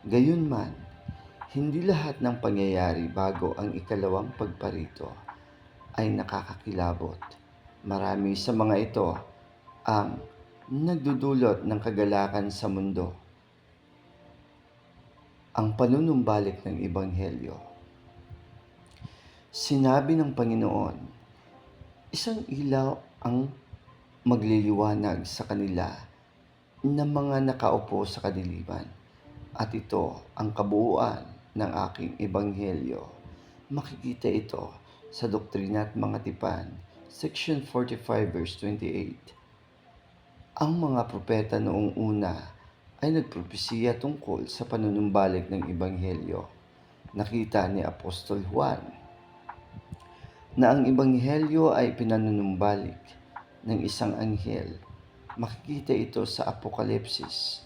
Gayunman, hindi lahat ng pangyayari bago ang ikalawang pagparito ay nakakakilabot. Marami sa mga ito ang nagdudulot ng kagalakan sa mundo. Ang panunumbalik ng Ebanghelyo. Sinabi ng Panginoon, isang ilaw ang magliliwanag sa kanila na mga nakaupo sa kadiliman, at ito ang kabuuan ng aking Ebanghelyo. Makikita ito sa Doktrina at Mga Tipan, section 45 verse 28. Ang mga propeta noong una ay nagpropesiya tungkol sa panunumbalik ng Ebanghelyo. Nakita ni Apostol Juan na ang Ebanghelyo ay pinanunumbalik ng isang anghel. Makikita ito sa Apokalipsis